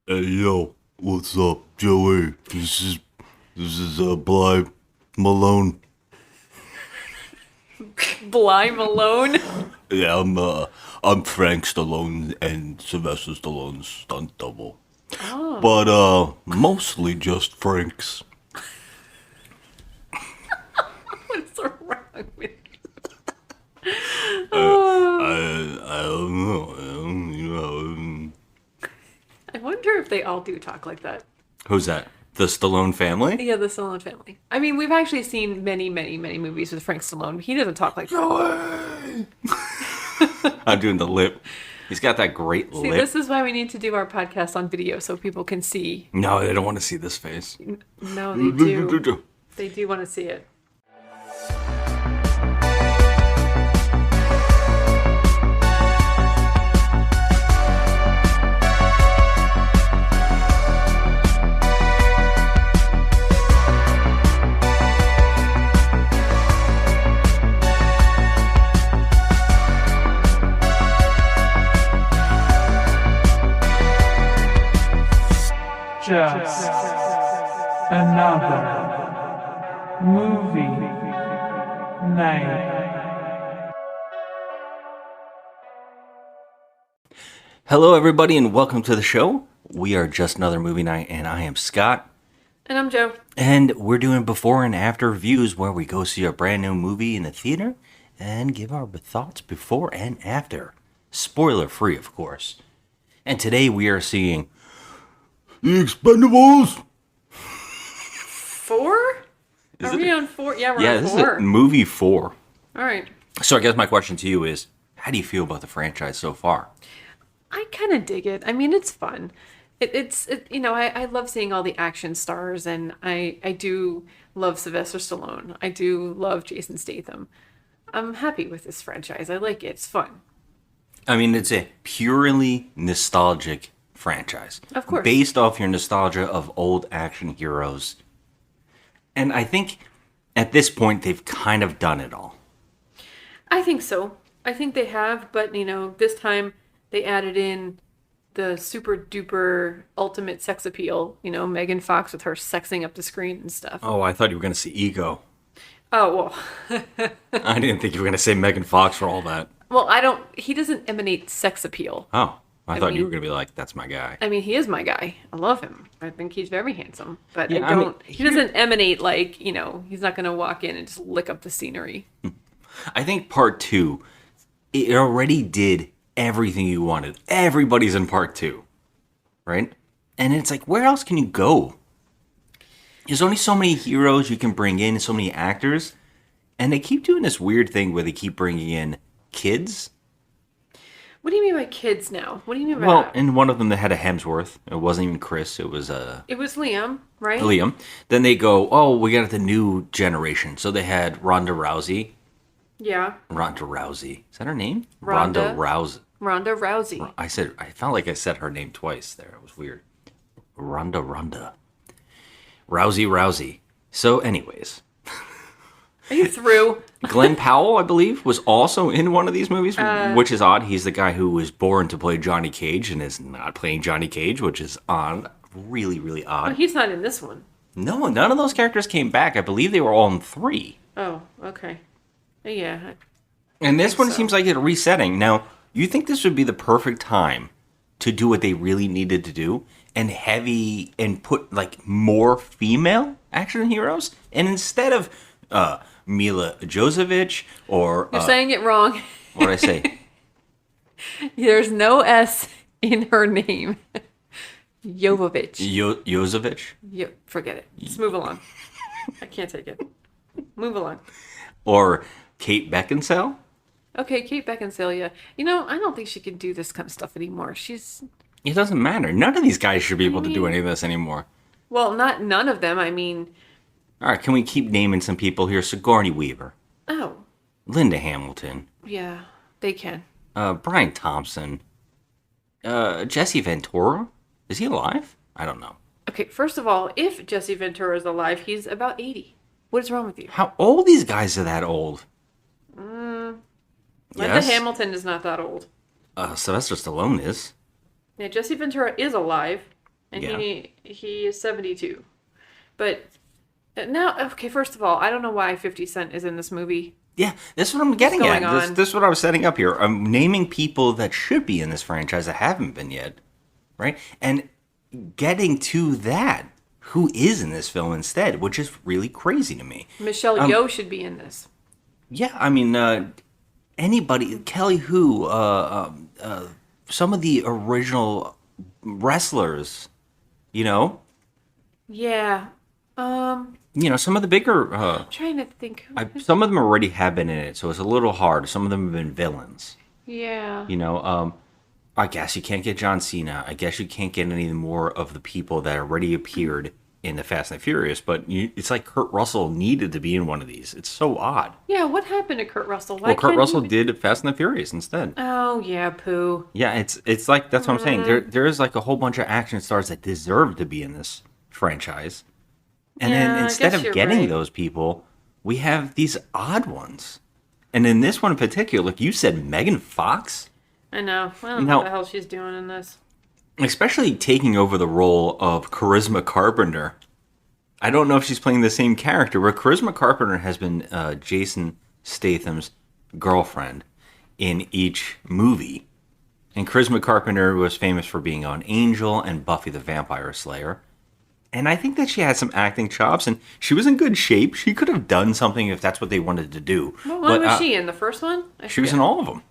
Hey yo, what's up, Joey? This is Bly Malone. Bly Malone. Yeah, I'm Frank Stallone and Sylvester Stallone's stunt double. Oh, But mostly just Frank's. what's wrong with I don't know, I wonder if they all do talk like that. Who's that? The Stallone family? Yeah, the Stallone family. I mean, we've actually seen many, many, many movies with Frank Stallone. He doesn't talk like that. Joey! I'm doing the lip. He's got that great See, lip. this is why we need to do our podcast on video so people can see. No, they don't want to see this face. No, they do. They do want to see it. Just another movie night. Hello, everybody, and welcome to the show. We are Just Another Movie Night, and I am Scott. And I'm Joe. And we're doing before and after reviews where we go see a brand new movie in the theater and give our thoughts before and after. Spoiler free, of course. And today we are seeing The Expendables. 4? Are we on 4? Yeah, we're on This 4. is movie 4. All right. So I guess my question to you is, how do you feel about the franchise so far? I kind of dig it. I mean, it's fun. I love seeing all the action stars, and I do love Sylvester Stallone. I do love Jason Statham. I'm happy with this franchise. I like it. It's fun. I mean, it's a purely nostalgic franchise. Of course. Based off your nostalgia of old action heroes. And I think at this point they've kind of done it all. I think so. I think they have, but this time they added in the super duper ultimate sex appeal. Megan Fox with her sexing up the screen and stuff. Oh, I thought you were going to say Ego. Oh, well. I didn't think you were going to say Megan Fox for all that. Well, he doesn't emanate sex appeal. Oh, I thought you mean- were going to be like, that's my guy. I mean, he is my guy. I love him. I think he's very handsome. But Yeah, I don't. He doesn't emanate like, he's not going to walk in and just lick up the scenery. I think part 2, it already did everything you wanted. Everybody's in part 2, right? And it's like, where else can you go? There's only so many heroes you can bring in, so many actors. And they keep doing this weird thing where they keep bringing in kids. What do you mean by kids now? What do you mean by Well, that? in one of them they had a Hemsworth. It wasn't even Chris. It was It was Liam, right? Liam. Then they go, oh, we got the new generation. So they had Ronda Rousey. Yeah. Ronda Rousey. Is that her name? Ronda. Rousey. Ronda Rousey. I felt like I said her name twice there. It was weird. Ronda. Rousey. So anyways, Are you through? Glenn Powell, I believe, was also in one of these movies, which is odd. He's the guy who was born to play Johnny Cage and is not playing Johnny Cage, which is odd. Really, really Oh, odd. he's not in this one. No, none of those characters came back. I believe they were all in 3. Oh, okay. Yeah. And this one so. seems like it's resetting. Now, you think this would be the perfect time to do what they really needed to do and put like more female action heroes? And instead of Mila Jovovich or You're saying it wrong. what did I say? There's no S in her name. Jovovich. Jovovich Forget it. Just move along. I can't take it. Move along. or Kate Beckinsale? Okay, Kate Beckinsale, yeah. I don't think she can do this kind of stuff anymore. It doesn't matter. None of these guys should be able to do mean- any of this anymore. Well, not none of them. I mean, All right, can we keep naming some people here? Sigourney Weaver, oh, Linda Hamilton, yeah, they can. Brian Thompson, Jesse Ventura. Is he alive? I don't know. Okay, first of all, if Jesse Ventura is alive, he's about 80. What is wrong with you? How old these guys are that old? Linda Hamilton is not that old. Sylvester Stallone is. Yeah, Jesse Ventura is alive. and Yeah. he is 72. But now, okay, first of all, I don't know why 50 Cent is in this movie. Yeah, this is what I'm getting going at. This on? this is what I was setting up here. I'm naming people that should be in this franchise that haven't been yet, right? And getting to that, who is in this film instead, which is really crazy to me. Michelle Yeoh should be in this. Yeah, I mean, anybody, Kelly Hu, some of the original wrestlers, you know, Yeah. some of the bigger, Trying to think. some of them already have been in it, so it's a little hard. Some of them have been villains, Yeah. I guess you can't get John Cena. I guess you can't get any more of the people that already appeared in the Fast and the Furious, but it's like Kurt Russell needed to be in one of these. It's so odd. Yeah, what happened to Kurt Russell? Why Well, Kurt can't Russell he... did Fast and the Furious instead. Oh, yeah, poo. Yeah, it's like that's what I'm saying. There is like a whole bunch of action stars that deserve to be in this franchise, and Yeah, then I instead guess of you're getting right. those people, we have these odd ones. And in this one in particular, like you said, Megan Fox, I know. I don't know Now- what the hell she's doing in this. especially taking over the role of Charisma Carpenter. I don't know if she's playing the same character, but Charisma Carpenter has been Jason Statham's girlfriend in each movie. And Charisma Carpenter was famous for being on Angel and Buffy the Vampire Slayer. And I think that she had some acting chops, and she was in good shape. She could have done something if that's what they wanted to do. What But, one was she in? The first one? She was in all of them.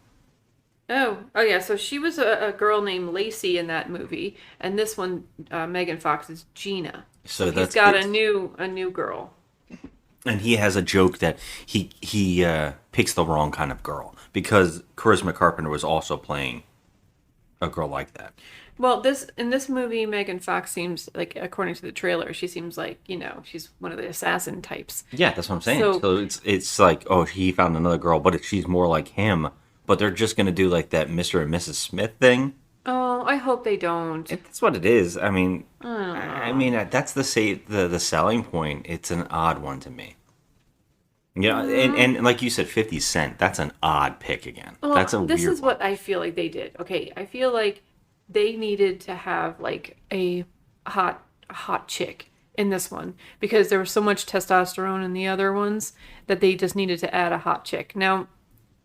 Oh, yeah. So she was a girl named Lacey in that movie, and this one, Megan Fox, is Gina. So He's got a new girl. And he has a joke that he picks the wrong kind of girl because Charisma Carpenter was also playing a girl like that. Well, in this movie, Megan Fox seems like, according to the trailer, she seems like she's one of the assassin types. Yeah, that's what I'm saying. So- So, it's like, oh, he found another girl, but she's more like him. But they're just gonna do like that Mr. and Mrs. Smith thing. Oh, I hope they don't. That's what it is. I mean, that's the selling point. It's an odd one to me. Yeah, and like you said, 50 Cent. That's an odd pick again. Well, That's a this weird is one. what I feel like they did. Okay, I feel like they needed to have like a hot chick in this one because there was so much testosterone in the other ones that they just needed to add a hot chick. Now,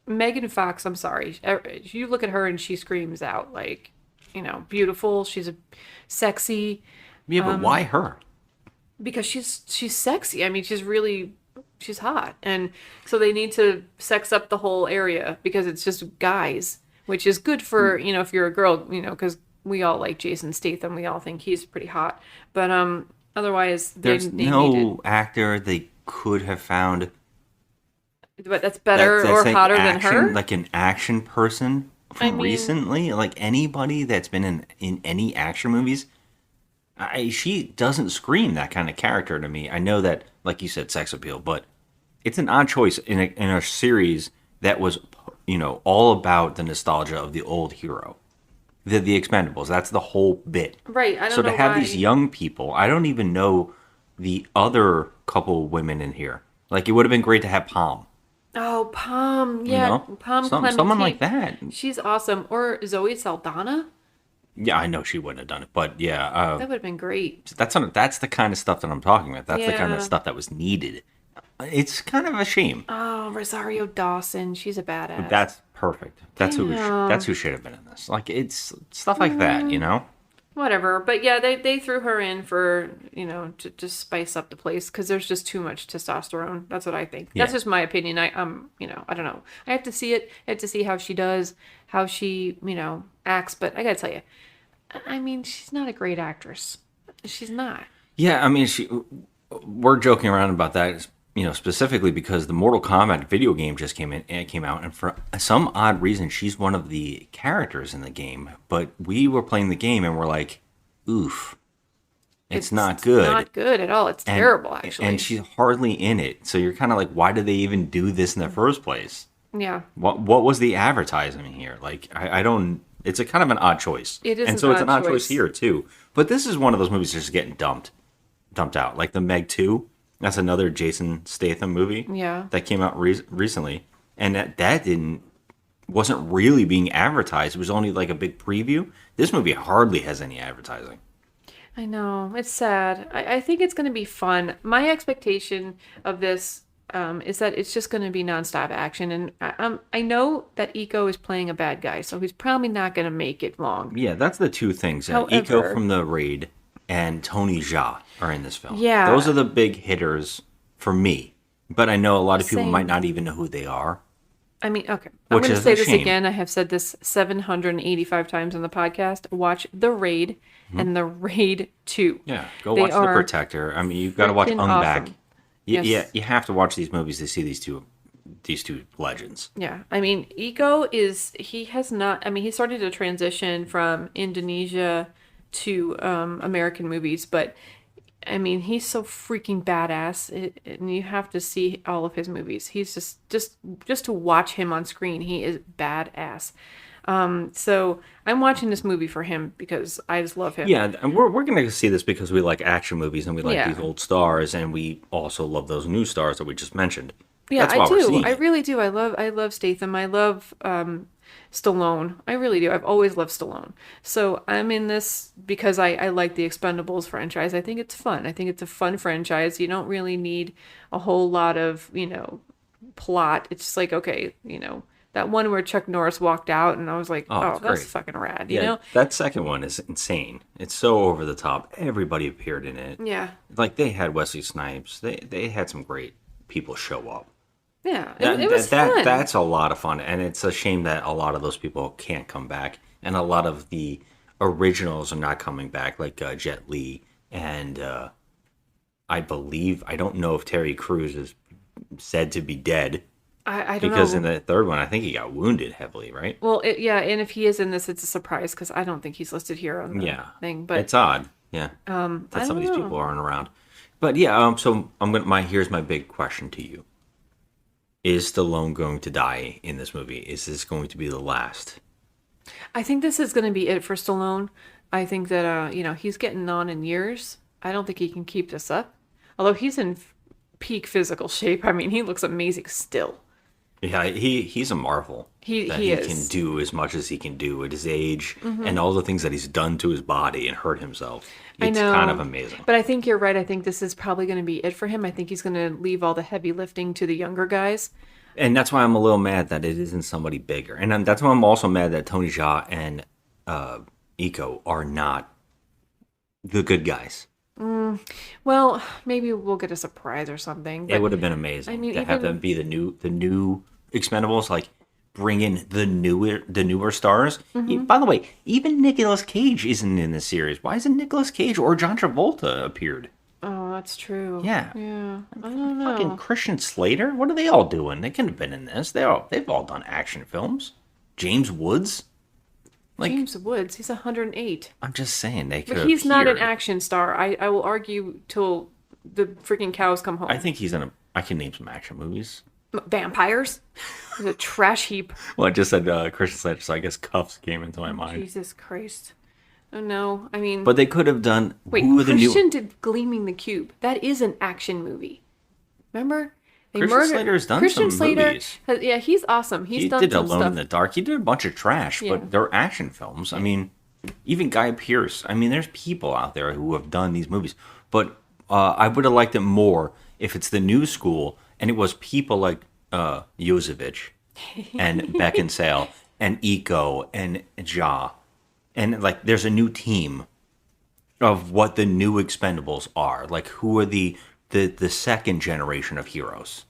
Megan Fox, I'm sorry, you look at her and she screams out like, beautiful. She's sexy Yeah, but why her? because she's sexy. I mean, she's hot, and so they need to sex up the whole area because it's just guys, which is good for if you're a girl, because we all like Jason Statham. We all think he's pretty hot, but otherwise There's they no needed, actor they could have found but that's better that's or like hotter action, than her. like an action person from I mean- recently, like anybody that's been in any action movies. She doesn't scream that kind of character to me. I know that, like you said, sex appeal, but it's an odd choice in a series that was, all about the nostalgia of the old hero, the Expendables. That's the whole bit. Right. I don't So know to have why. these young people, I don't even know the other couple women in here. Like it would have been great to have Palm. Oh, Palm. Yeah, Palm Someone Clemente. like that. She's awesome. Or Zoe Saldana. Yeah, I know she wouldn't have done it, but yeah, That would have been great. that's the kind of stuff that I'm talking about. That's the kind of Yeah. stuff that was needed. It's kind of a shame. Oh, Rosario Dawson. She's a badass. That's perfect. That's Damn. who should have been in this. Like it's stuff like that, Whatever. But yeah, they threw her in for, to just spice up the place because there's just too much testosterone. That's what I think. That's Yeah. just my opinion. I don't know. I have to see it. I have to see how she does, how she, acts. But I gotta tell you, I mean, she's not a great actress. She's not. Yeah, I mean, we're joking around about that, specifically because the Mortal Kombat video game just came out, and for some odd reason, she's one of the characters in the game. But we were playing the game, and we're like, "Oof, it's not good." Not good at all. It's terrible, actually. And she's hardly in it, so you're kind of like, "Why did they even do this in the first place? yeah. What was the advertising here? Like, I don't." It's a kind of an odd choice. It is and an so it's odd an odd choice. choice here too. But this is one of those movies that's just getting dumped out. Like the Meg 2, that's another Jason Statham movie. Yeah. That came out recently, and that wasn't really being advertised. It was only like a big preview. This movie hardly has any advertising. I know. It's sad. I think it's going to be fun. My expectation of this is that it's just going to be nonstop action. And I know that Iko is playing a bad guy, so he's probably not going to make it long. Yeah, that's the two things. Iko However, from the Raid and Tony Jaa are in this film. Those are yeah, the big hitters for me. But I know a lot of people might same. not even know who they are, I mean, okay. I'm which going to is a say this shame. again. I have said this 785 times on the podcast. Watch The Raid and The Raid 2. Yeah, go They watch The are Protector. I mean, you've got to watch freaking Ung Bak. awesome. Yeah, Yes. you have to watch these movies to see these two legends. Yeah. I mean, he has not, I mean, he started to transition from Indonesia to American movies, but I mean, he's so freaking badass, and you have to see all of his movies. He's just to watch him on screen, he is badass. So I'm watching this movie for him because I just love him. Yeah, and we're gonna see this because we like action movies and we like Yeah. these old stars, and we also love those new stars that we just mentioned. Yeah, That's I why we're do. seeing I it. really do. I love Statham. I love Stallone. I really do. I've always loved Stallone. So I'm in this because I like the Expendables franchise. I think it's fun. I think it's a fun franchise. You don't really need a whole lot of, plot. It's just like, okay, that one where Chuck Norris walked out and I was like, Oh, oh, it's that's great. fucking rad, you Yeah, know? that second one is insane. It's so over the top. Everybody appeared in it. Yeah. Like they had Wesley Snipes. They had some great people show up. Yeah. It, That, it was that fun. that's a lot of fun, and it's a shame that a lot of those people can't come back, and a lot of the originals are not coming back, like Jet Li and I don't know if Terry Crews is said to be dead I don't because know. in the third one I think he got wounded heavily, right? Well, yeah, and if he is in this, it's a surprise because I don't think he's listed here on the Yeah, thing. But it's odd, yeah, I that some of don't these know. people aren't around. But yeah, so here's my big question to you: is Stallone going to die in this movie? Is this going to be the last? I think this is going to be it for Stallone. I think that he's getting on in years. I don't think he can keep this up. Although he's in peak physical shape. I mean, he looks amazing still. Yeah, he's a marvel. He That he he is. can do as much as he can do at his age, and all the things that he's done to his body and hurt himself. I It's know. kind of amazing. But I think you're right. I think this is probably going to be it for him. I think he's going to leave all the heavy lifting to the younger guys. And that's why I'm a little mad that it isn't somebody bigger. And that's why I'm also mad that Tony Jaa and Iko are not the good guys. Well, maybe we'll get a surprise or something. It But would have been amazing I mean, to have even them be the new Expendables, like bring in the newer stars. By the way, even Nicolas Cage isn't in this series. Why isn't Nicolas Cage or John Travolta appeared? oh, that's true. Yeah. Yeah. I don't Fucking know. Christian Slater? What are they all doing? They could have been in this. They've all done action films. James Woods? Like, James Woods, he's 108. I'm just saying they could But have he's not an appeared. action star. I will argue till the freaking cows come home. I think he's in a. I can name some action movies. Vampires? He's a trash heap. Well, I just said Christian Slater, so I guess Cuffs came into my mind. Jesus Christ. Oh no. I mean, But they could have done. wait, Who are the Christian new? did Gleaming the Cube. That is an action movie. Remember? They Christian Slater's done some movies. Yeah, he's awesome. He's He done did some Alone stuff. in the Dark. He did a bunch of trash, Yeah. but they're action films. I mean, even Guy Pearce. I mean, there's people out there who have done these movies, but I would have liked it more if it's the new school and it was people like Yosevich and Beckinsale and Iko and Ja, and like there's a new team of what the new Expendables are. Like who are the second generation of heroes.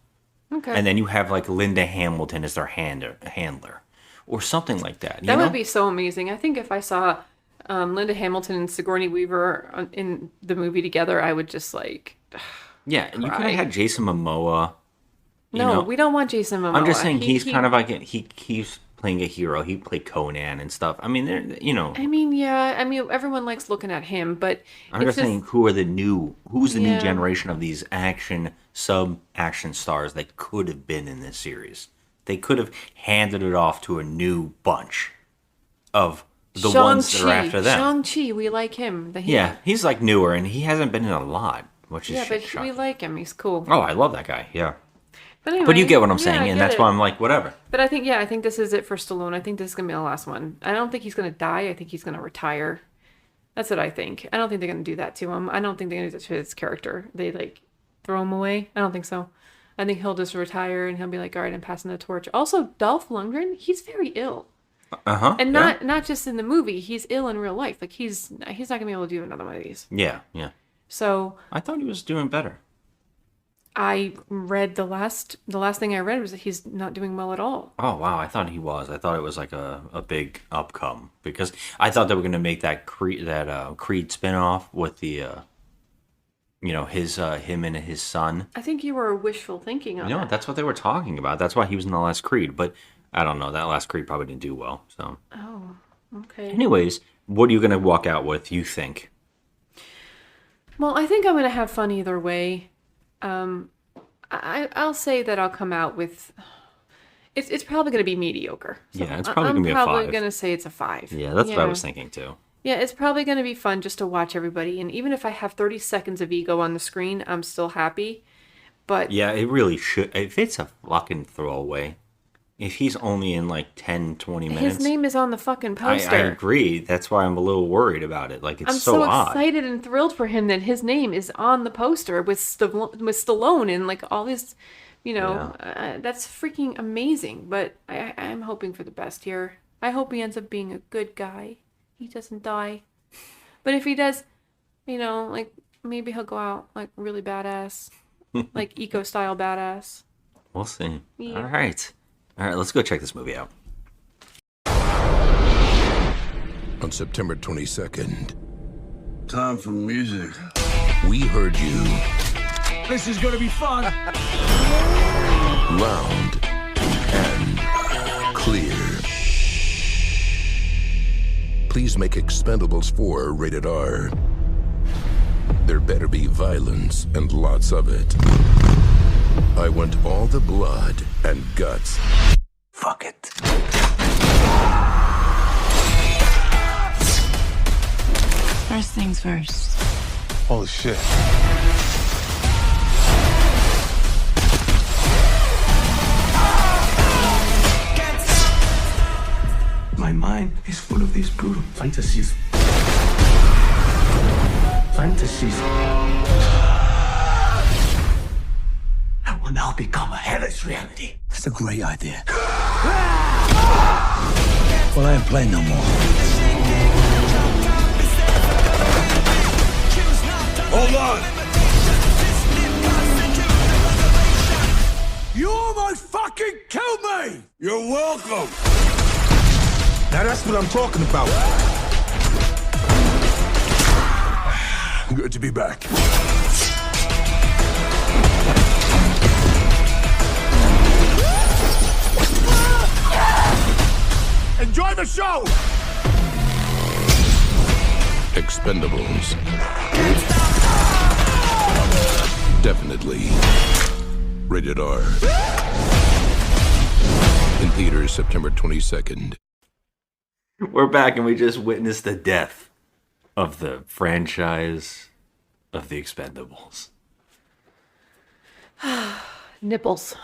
Okay. And then you have like Linda Hamilton as their handler, or something like that. You That know? would be so amazing. I think if I saw Linda Hamilton and Sigourney Weaver in the movie together, I would just like. Yeah, and you could cry. have had Jason Momoa. You No, know? we don't want Jason Momoa. I'm just saying he's kind of like he's playing a hero. He played Conan and stuff. I mean, I mean, yeah. I mean, everyone likes looking at him, but I'm it's just saying who's the new Yeah. generation of these sub-action stars that could have been in this series. They could have handed it off to a new bunch of the ones that are after them. Shang-Chi, we like him. Yeah, he's like newer and he hasn't been in a lot, which is Yeah, but shocking. we like him. He's cool. Oh, I love that guy. Yeah. But anyway, But you get what I'm yeah, saying, I and get that's it. why I'm like, whatever. But I think this is it for Stallone. I think this is gonna be the last one. I don't think he's gonna die. I think he's gonna retire. That's what I think. I don't think they're gonna do that to him. I don't think they're gonna do that to his character. They like throw him away. I don't think so. I think he'll just retire and he'll be like, all right, I'm passing the torch. Also, Dolph Lundgren, he's very ill. Uh-huh. And Yeah. not just in the movie, he's ill in real life. Like he's not gonna be able to do another one of these. Yeah, yeah. So I thought he was doing better. I read the last thing I read was that he's not doing well at all. Oh, wow. I thought he was. I thought it was like a big upcome because I thought they were going to make that Creed spinoff with the him and his son. I think you were wishful thinking on No, that. that's what they were talking about. That's why he was in the last Creed, but I don't know. That last Creed probably didn't do well. So, Oh, okay. anyways, what are you going to walk out with, you think? Well, I think I'm gonna have fun either way. I'll say that I'll come out with. It's probably gonna be mediocre. So Yeah, it's probably I'm gonna be a probably 5. gonna say it's a 5. Yeah, that's what I was thinking too. Yeah, it's probably gonna be fun just to watch everybody, and even if I have 30 seconds of ego on the screen, I'm still happy. But Yeah, it really should. If it's a fucking throwaway, if he's only in like 10, 20 minutes. his name is on the fucking I poster. agree. That's why I'm a little worried about it. Like, it's I'm so so odd. excited and thrilled for him that his name is on the poster with Stallone and like all this, that's freaking amazing. But I'm hoping for the best here. I hope he ends up being a good guy. He doesn't die. But if he does, like maybe he'll go out like really badass, like eco style badass. We'll see. Yeah. All right. All right, let's go check this movie out. On September 22nd, Time for music. we heard you This is gonna be fun. loud and clear. Please make Expendables 4 rated R. There better be violence and lots of it. I want all the blood and guts. Fuck it. First things first. Holy shit. My mind is full of these brutal fantasies. Fantasies. That will now become a hellish reality. That's a great idea. Well, I ain't playing no more. Hold on! You almost fucking killed me! You're welcome! Now that's what I'm talking about. Good to be back. Enjoy the show! Expendables. Definitely rated R. In theaters September 22nd. We're back and we just witnessed the death of the franchise of the Expendables. Nipples.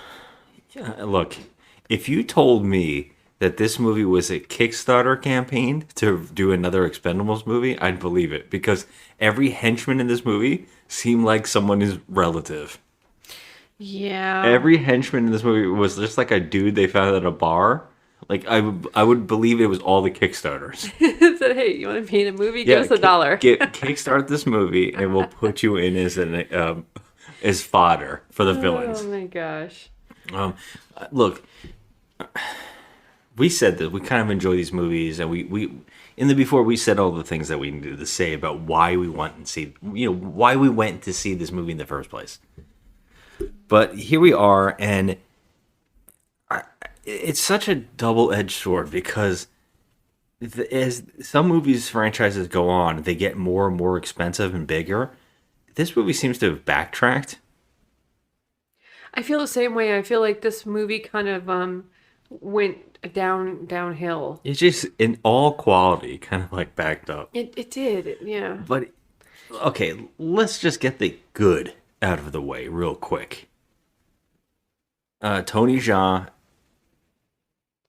Look, if you told me that this movie was a Kickstarter campaign to do another Expendables movie, I'd believe it. Because every henchman in this movie seemed like someone is relative. Yeah. Every henchman in this movie was just like a dude they found at a bar. Like, I would believe it was all the Kickstarters. Said, hey, you want to be in a movie? Give us $1. Kickstart this movie and we'll put you in as fodder for the villains. Oh my gosh. Look, we said that we kind of enjoy these movies, and we in the before we said all the things that we needed to say about why we went to see this movie in the first place. But here we are, and it's such a double-edged sword because as some movies franchises go on, they get more and more expensive and bigger. This movie seems to have backtracked. I feel the same way. I feel like this movie kind of went downhill. It's just in all quality, kind of like backed up. It did, yeah. But okay, let's just get the good out of the way real quick. Tony Jaa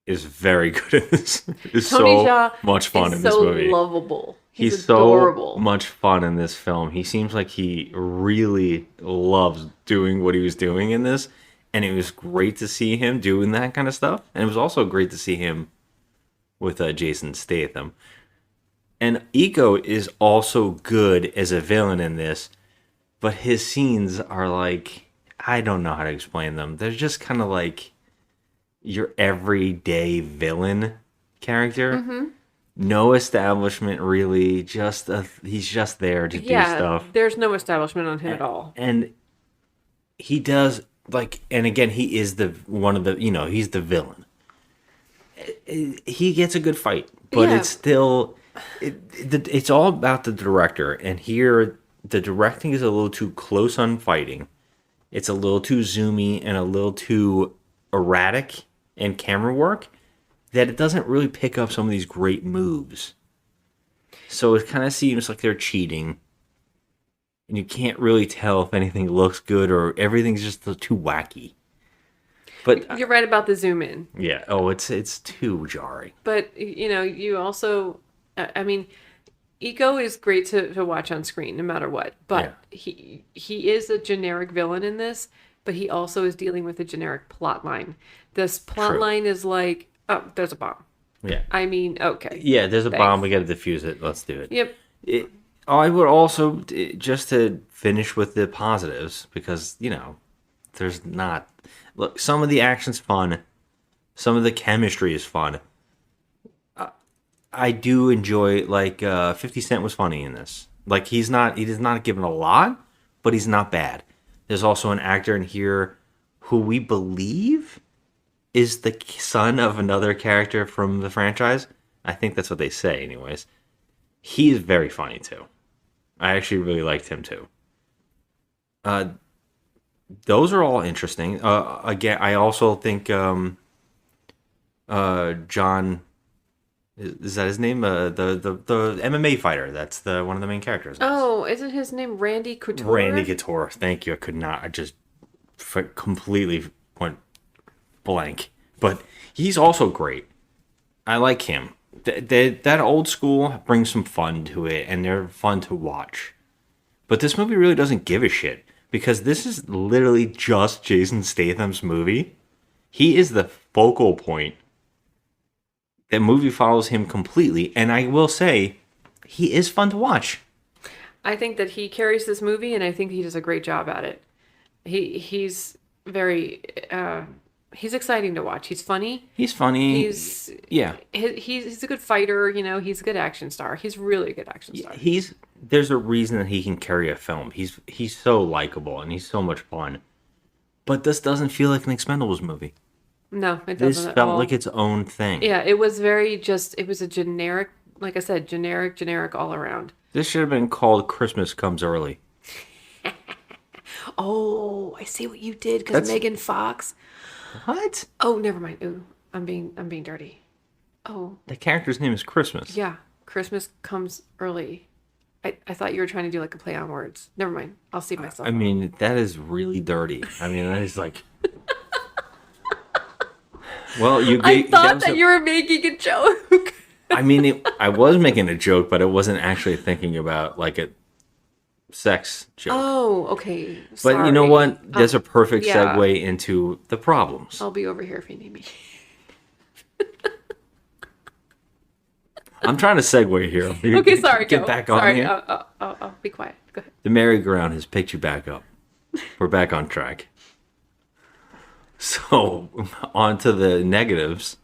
is very good in this. Is Tony so Jaa much fun is in this so movie. lovable. He's adorable. so much fun in this film. He seems like he really loves doing what he was doing in this. And it was great to see him doing that kind of stuff. And it was also great to see him with Jason Statham. And Ego is also good as a villain in this. But his scenes are like, I don't know how to explain them. They're just kind of like your everyday villain character. Mm-hmm. No establishment really. He's just there to do stuff. There's no establishment on him at all. And he does and again, he is he's the villain. He gets a good fight, but it's still it's all about the director. And here, the directing is a little too close on fighting. It's a little too zoomy and a little too erratic in camera work that it doesn't really pick up some of these great moves. So it kind of seems like they're cheating. And you can't really tell if anything looks good or everything's just too wacky. But You're right about the zoom in. yeah, it's too jarring. But, you also, I mean, Ego is great to watch on screen no matter what. But he is a generic villain in this, but he also is dealing with a generic plot line. This plot line is like, oh, there's a bomb. Yeah. I mean, okay. Yeah, there's a Thanks. bomb. We got to defuse it. Let's do it. Yep. I would also, just to finish with the positives, because, there's not... Look, some of the action's fun. Some of the chemistry is fun. I do enjoy, 50 Cent was funny in this. He does not given a lot, but he's not bad. There's also an actor in here who we believe is the son of another character from the franchise. I think that's what they say, anyways. He is very funny, too. I actually really liked him, too. Those are all interesting. Again, I also think John... Is that his name? The MMA fighter. That's one of the main characters. Oh, isn't his name Randy Couture? Randy Couture. Thank you. I could not. I just completely went blank. But he's also great. I like him. That old school brings some fun to it, and they're fun to watch. But this movie really doesn't give a shit, because this is literally just Jason Statham's movie. He is the focal point. The movie follows him completely, and I will say, he is fun to watch. I think that he carries this movie, and I think he does a great job at it. He's very... he's exciting to watch. He's funny. He's funny. He's a good fighter. He's a good action star. He's really a good action star. There's a reason that he can carry a film. He's so likable and he's so much fun. But this doesn't feel like an Expendables movie. No, it doesn't. This at felt all. like its own thing. Yeah, it was it was a generic, like I said, generic all around. This should have been called Christmas Comes Early. Oh, I see what you did, because Megan Fox. What? Oh, never mind. Ooh, I'm being dirty. Oh. The character's name is Christmas. Yeah, Christmas comes early. I thought you were trying to do like a play on words. Never mind. I'll see myself. I mean, that is really dirty. I mean, that is like... Well, I thought that you were making a joke. I mean, I was making a joke, but I wasn't actually thinking about like a sex joke. Oh, okay. But you know what? There's a perfect segue into the problems. I'll be over here if you need me. I'm trying to segue here. Okay, sorry. Get back on here. I'll be quiet. Go ahead. The merry-go-round has picked you back up. We're back on track. So, on to the negatives.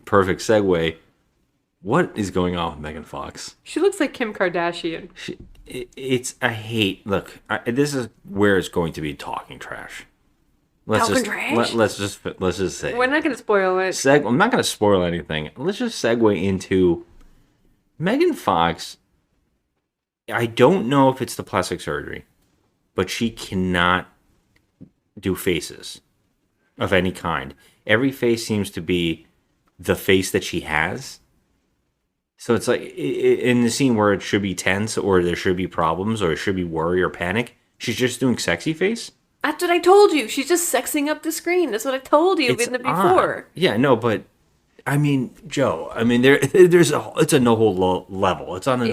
Perfect segue. What is going on with Megan Fox? She looks like Kim Kardashian. This is where it's going to be talking trash. Let's just say. We're not going to spoil it. I'm not going to spoil anything. Let's just segue into Megan Fox. I don't know if it's the plastic surgery, but she cannot do faces of any kind. Every face seems to be the face that she has. So it's like in the scene where it should be tense or there should be problems or it should be worry or panic, she's just doing sexy face. That's what I told you. She's just sexing up the screen. That's what I told you It's before. odd. Yeah, no, but I mean, Joe, I mean, it's a no whole level. It's on an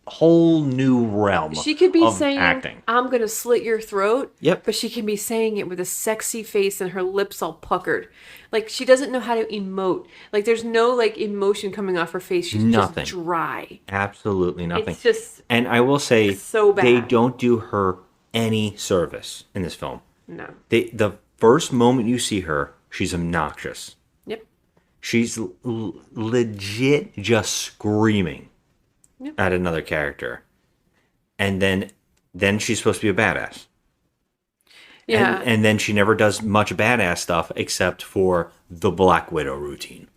whole new realm She could be of saying, acting. I'm going to slit your throat. Yep. But she can be saying it with a sexy face and her lips all puckered. Like, she doesn't know how to emote. Like, there's no, like, emotion coming off her face. She's Nothing. just dry. Absolutely nothing. It's just And I will say, so bad. they don't do her any service in this film. No. The first moment you see her, she's obnoxious. Yep. She's legit just screaming Yep. at another character. And then she's supposed to be a badass. Yeah. And then she never does much badass stuff except for the Black Widow routine,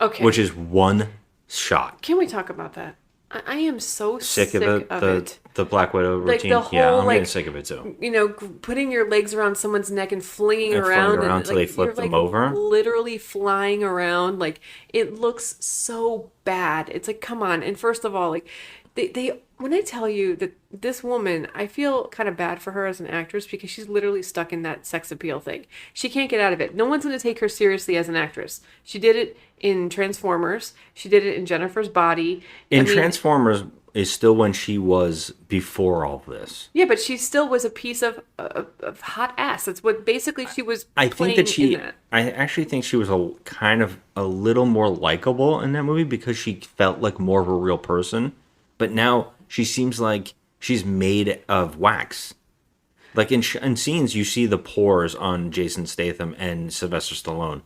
Okay. which is one shot. Can we talk about that? I am so Sick sick of it. the Black Widow Like, routine. the whole, Yeah, I'm like, getting sick of it too. You know, putting your legs around someone's neck and flinging And around. flying around and, till like, they flip you're, them like, over. Literally flying around. Like, it looks so bad. It's like, come on. And first of all, like, they when I tell you that this woman, I feel kind of bad for her as an actress because she's literally stuck in that sex appeal thing. She can't get out of it. No one's going to take her seriously as an actress. She did it in Transformers. She did it in Jennifer's Body. In Transformers is still when she was before all this. Yeah, but she still was a piece of hot ass. That's what basically she was. I think playing that she. in that. I actually think she was a kind of a little more likable in that movie because she felt like more of a real person. But now she seems like she's made of wax. Like in scenes, you see the pores on Jason Statham and Sylvester Stallone,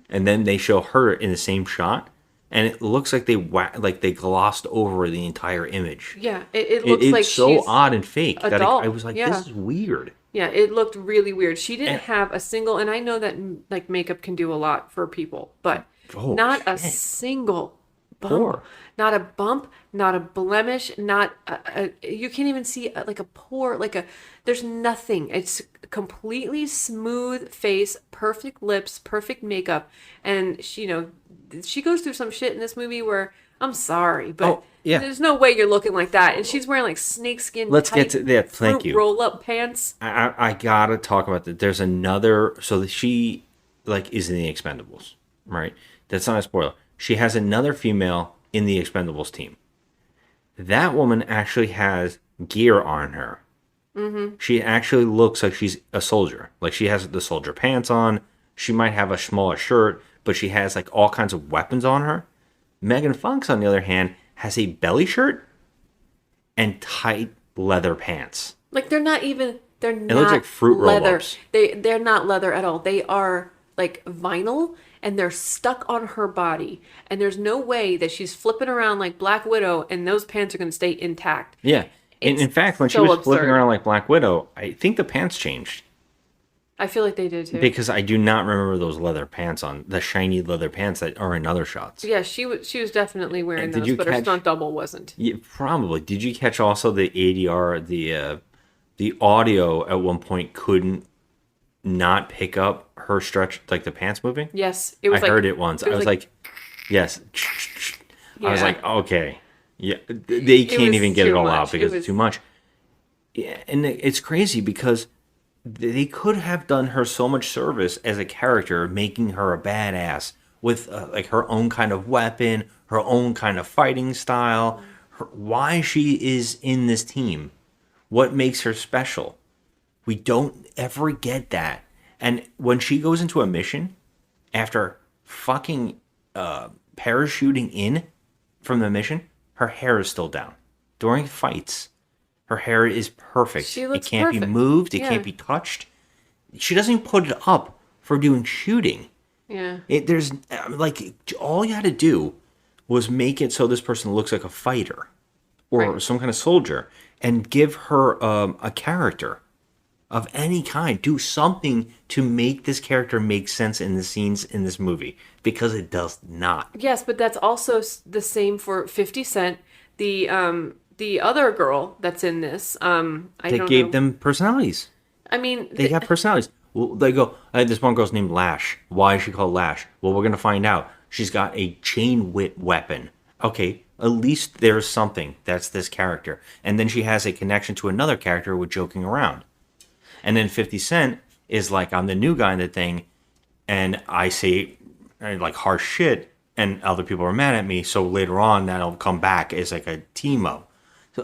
and then they show her in the same shot, and it looks like they glossed over the entire image. Yeah, it looks It's like so she's odd and fake that adult. I was like, Yeah. this is weird. Yeah, it looked really weird. She didn't And- have a single, and I know that like makeup can do a lot for people, but Oh, not a shit. single bump, Pore. not a bump, not a blemish, not you can't even see like a pore, there's nothing. It's completely smooth face, perfect lips, perfect makeup, and she goes through some shit in this movie where I'm sorry, but Oh, yeah. there's no way you're looking like that, and she's wearing like snakeskin. Let's get to that. Thank fruit you. Roll-up pants. I gotta talk about that. There's another. So she is in the Expendables, right? That's not a spoiler. She has another female in the Expendables team. That woman actually has gear on her. Mm-hmm. She actually looks like she's a soldier. Like she has the soldier pants on. She might have a smaller shirt, but she has like all kinds of weapons on her. Megan Fox, on the other hand, has a belly shirt and tight leather pants. Like they're not looks like fruit leather. roll-ups. They're not leather at all. They are like vinyl and they're stuck on her body. And there's no way that she's flipping around like Black Widow and those pants are going to stay intact. Yeah. And It's in fact, when she so was flipping absurd. around like Black Widow, I think the pants changed. I feel like they did too. Because I do not remember those leather pants on, the shiny leather pants that are in other shots. Yeah, she was definitely wearing And did those, you but her catch- stunt double wasn't. Yeah, probably. Did you catch also the ADR, the audio at one point couldn't not pick up her stretch, like the pants moving? Yes, it was I heard it once. I was like, yes. I was Yeah. like, okay. Yeah, they can't was even get it too all much. out because It it's too much. Yeah, and it's crazy because they could have done her so much service as a character, making her a badass with like her own kind of weapon, her own kind of fighting style, why she is in this team, what makes her special. We don't ever get that. And when she goes into a mission after fucking parachuting in from the mission, her hair is still down. During fights, her hair is perfect. She looks it can't be perfect. moved. It Yeah. can't be touched. She doesn't even put it up for doing shooting. Yeah. There's like all you had to do was make it so this person looks like a fighter or Right. some kind of soldier, and give her a character of any kind. Do something to make this character make sense in the scenes in this movie, because it does not. Yes, but that's also the same for 50 Cent. The other girl that's in this, I They don't gave know. them personalities. I mean, They got personalities. Well, they go, this one girl's named Lash. Why is she called Lash? Well, we're going to find out. She's got a chain whip weapon. Okay, at least there's something. That's this character. And then she has a connection to another character with joking around. And then 50 Cent is like, I'm the new guy in the thing, and I say like harsh shit, and other people are mad at me. So later on, that'll come back as like a team up.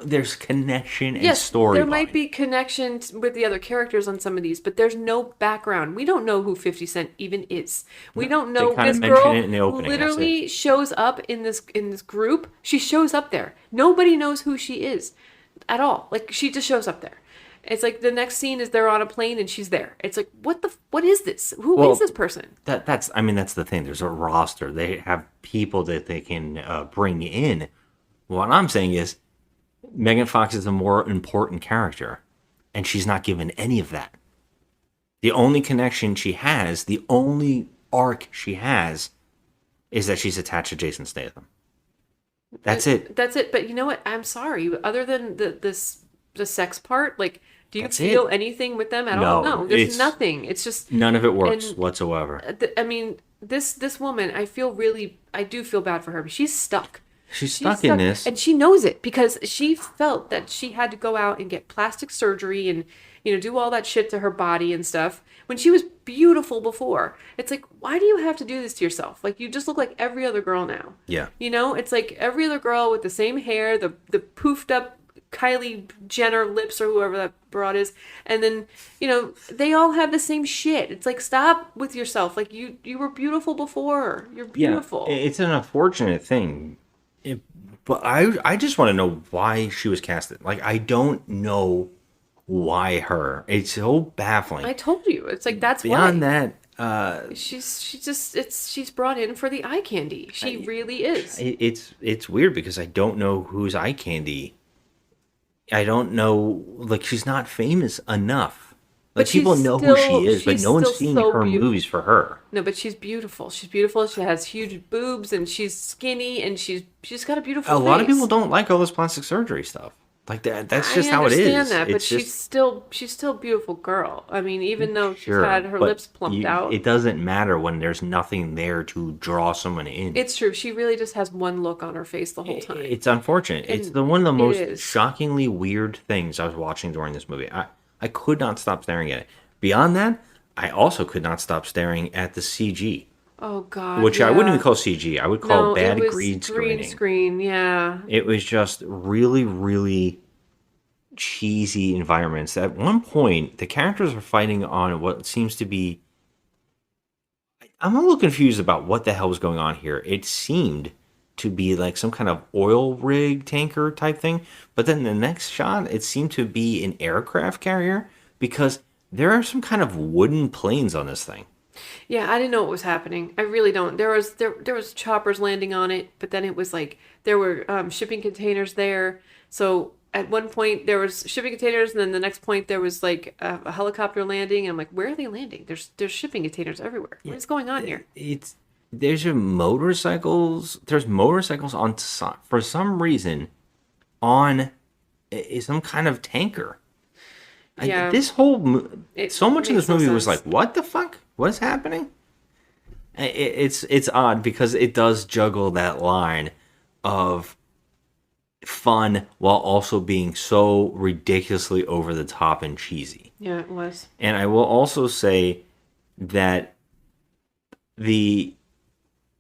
There's connection and Yes, story. there might be connections with the other characters on some of these, but there's no background. We don't know who 50 Cent even is. We don't know kinda this mention girl it in the opening, that's literally shows up in this group. She shows up there. Nobody knows who she is at all. Like she just shows up there. It's like the next scene is they're on a plane and she's there. It's like what is this? Who is this person? That's the thing. There's a roster. They have people that they can bring in. What I'm saying is, Megan Fox is a more important character, and she's not given any of that. The only connection she has, the only arc she has, is that she's attached to Jason Statham. That's it. That's it. But you know what? I'm sorry. Other than the sex part, like, do you That's feel it. anything with them at all? No, there's nothing. It's just None of it works and, whatsoever. I mean, this woman, I do feel bad for her. But she's stuck. She's stuck in this. And she knows it because she felt that she had to go out and get plastic surgery and, do all that shit to her body and stuff when she was beautiful before. It's like, why do you have to do this to yourself? Like, you just look like every other girl now. Yeah. It's like every other girl with the same hair, the poofed up Kylie Jenner lips or whoever that broad is. And then, they all have the same shit. It's like, stop with yourself. Like, you were beautiful before. You're beautiful. Yeah, it's an unfortunate thing. But I just want to know why she was casted. Like, I don't know why her. It's so baffling. I told you. It's like, that's Beyond why. that, she's brought in for the eye candy. She really is. it's weird because I don't know who's eye candy. I don't know. Like, she's not famous enough. Like, But people she's know who she still- is, but she's no one's still seeing so her beautiful. movies for her. No, but she's beautiful. She's beautiful. She has huge boobs and she's skinny and she's got a beautiful A lot of face. people don't like all this plastic surgery stuff. Like that. That's just how it is. I understand that, but It's she's just, still a beautiful girl. I mean, even though she's sure, had her but lips plumped out. It doesn't matter when there's nothing there to draw someone in. It's true. She really just has one look on her face the whole time. It's unfortunate. It's And one of the it most is. shockingly weird things I was watching during this movie. I could not stop staring at it. Beyond that, I also could not stop staring at the CG, Oh God. which I yeah. wouldn't even call CG. I would call No, bad it was green screening. screen. Yeah. It was just really, really cheesy environments. At one point, the characters are fighting on what seems to be. I'm a little confused about what the hell was going on here. It seemed to be like some kind of oil rig tanker type thing, but then the next shot, it seemed to be an aircraft carrier because there are some kind of wooden planes on this thing. Yeah, I didn't know what was happening. I really don't. There was choppers landing on it, but then it was like there were shipping containers there. So at one point there was shipping containers, and then the next point there was like a helicopter landing. And I'm like, where are they landing? There's shipping containers everywhere. What is going on here? There's motorcycles. There's motorcycles on for some reason on some kind of tanker. Yeah. This whole It so much of makes this movie no was like, sense. what the fuck? What is happening? It's odd because it does juggle that line of fun while also being so ridiculously over the top and cheesy. Yeah, it was. And I will also say that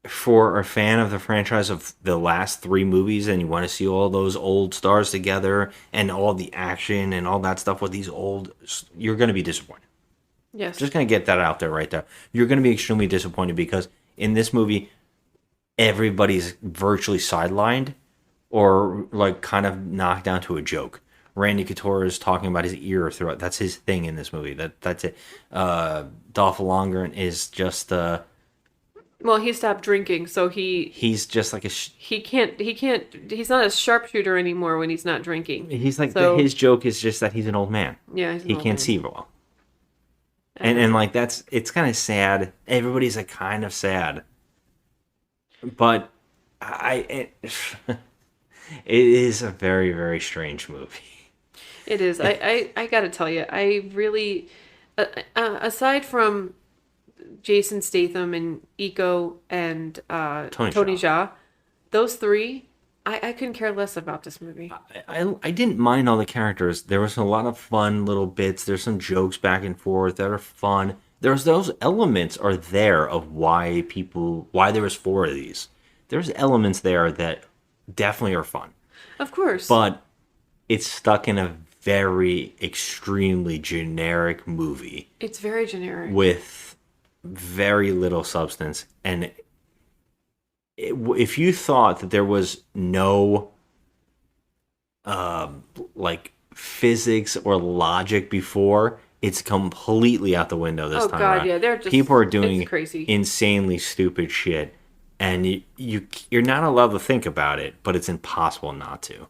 for a fan of the franchise of the last three movies and you want to see all those old stars together and all the action and all that stuff with these you're going to be disappointed. Yes. Just going to get that out there right there. You're going to be extremely disappointed because in this movie, everybody's virtually sidelined or like kind of knocked down to a joke. Randy Couture is talking about his ear throughout. That's his thing in this movie. That's it. Dolph Lundgren is just Well, he stopped drinking, so he's just like he can't he's not a sharpshooter anymore when he's not drinking. he's like So- his joke is just that he's an old man. Yeah, he's an He old can't man. see well. And like it's kind of sad. Everybody's like kind of sad. But it is a very, very strange movie. It is. I gotta tell you, I really, aside from Jason Statham and Iko and Tony Jaa, those three, I couldn't care less about this movie. I didn't mind all the characters. There was a lot of fun little bits. There's some jokes back and forth that are fun. There's those elements are there of why there was four of these. There's elements there that definitely are fun. Of course. But it's stuck in a very extremely generic movie It's very generic. with very little substance. And if you thought that there was no like physics or logic before, it's completely out the window this Oh, time God, around. yeah, they're just- People are it's doing crazy. insanely stupid shit, and you're not allowed to think about it, but it's impossible not to.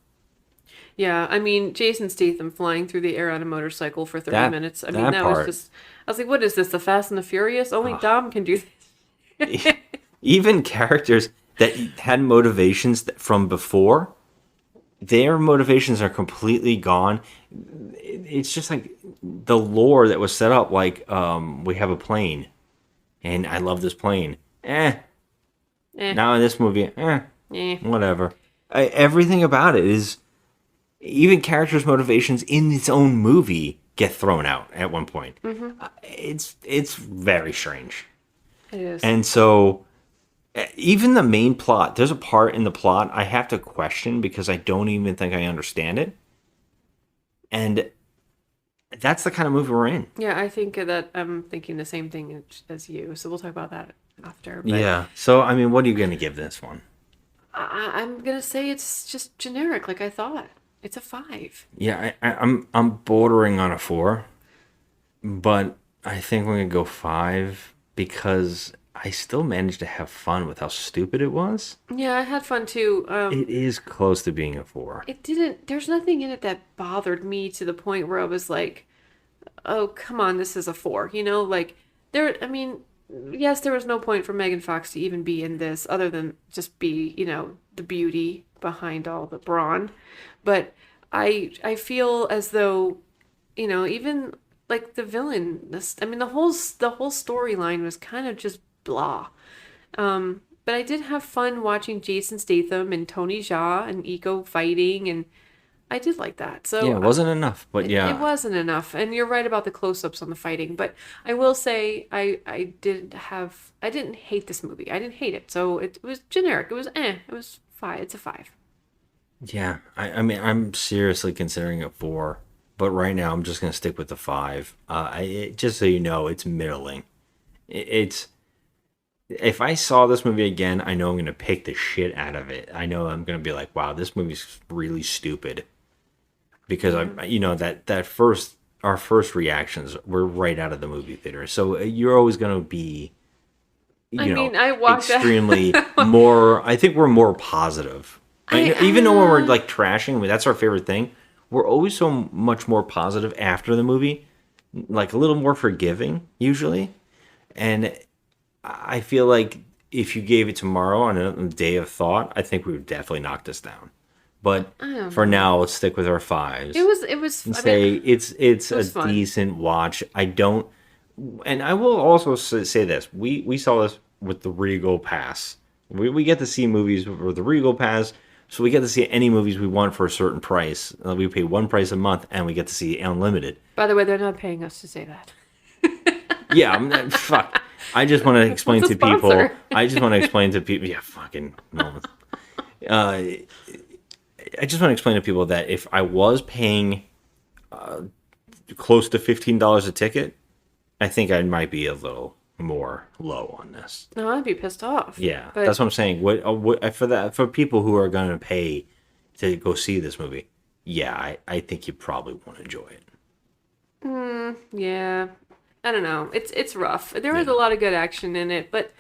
Yeah, I mean, Jason Statham flying through the air on a motorcycle for 30 That- minutes. I that mean, that was part. just... I was like, what is this, The Fast and the Furious? Only Dom can do this. Even characters that had motivations from before, their motivations are completely gone. It's just like the lore that was set up, like we have a plane and I love this plane. Now in this movie, whatever. Everything about it is, even characters' motivations in its own movie get thrown out at one point. It's very strange. It is. And so, even the main plot, there's a part in the plot I have to question because I don't even think I understand it. And that's the kind of movie we're in. Yeah, I think that I'm thinking the same thing as you. So we'll talk about that after. But Yeah. So, I mean, what are you going to give this one? I'm going to say it's just generic, like I thought. It's a 5. Yeah, I'm bordering on a 4, but I think we're going to go 5 because I still managed to have fun with how stupid it was. Yeah, I had fun too. It is close to being a 4. It didn't, there's nothing in it that bothered me to the point where I was like, oh, come on, this is a 4. You know, like, I mean, yes, there was no point for Megan Fox to even be in this other than just be, you know, the beauty behind all the brawn. But I feel as though, you know, even like the villain, I mean, the whole storyline was kind of just blah. But I did have fun watching Jason Statham and Tony Jaa and Iko fighting, and I did like that. So Yeah, it wasn't enough, but yeah. it wasn't enough. And you're right about the close-ups on the fighting, but I will say I didn't hate this movie. I didn't hate it. So it was generic. It was 5. It's a 5. Yeah, I mean, I'm seriously considering a 4, but right now I'm just going to stick with the 5. Just so you know, it's middling. It's if I saw this movie again, I know I'm going to pick the shit out of it. I know I'm going to be like, wow, this movie's really stupid. Because our first reactions were right out of the movie theater. So you're always going to be, I walked out. extremely more. I think we're more positive. Even though when we're like trashing, I mean, that's our favorite thing. We're always so much more positive after the movie, like a little more forgiving usually. And I feel like if you gave it tomorrow on a day of thought, I think we would definitely knock this down. But for now, let's stick with our 5s. It was. And say it's a fun. decent watch. And I will also say this: we saw this with the Regal Pass. We get to see movies with the Regal Pass, so we get to see any movies we want for a certain price. We pay one price a month, and we get to see unlimited. By the way, they're not paying us to say that. Yeah, fuck. I just want to explain What's to a people. sponsor? I just want to explain to people. Yeah, fucking no. I just want to explain to people that if I was paying close to $15 a ticket, I think I might be a little more low on this. No, I'd be pissed off. Yeah, but that's what I'm saying. What for people who are going to pay to go see this movie? Yeah, I think you probably won't enjoy it. yeah, I don't know. It's rough. There was a lot of good action in it, but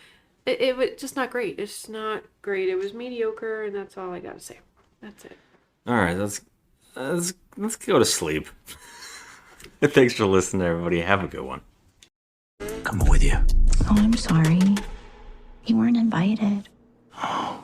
it was just not great. It's not great. It was mediocre, and that's all I gotta say. That's it. All right, let's go to sleep. Thanks for listening, everybody. Have a good one. Coming with you. Oh, I'm sorry. You weren't invited. Oh,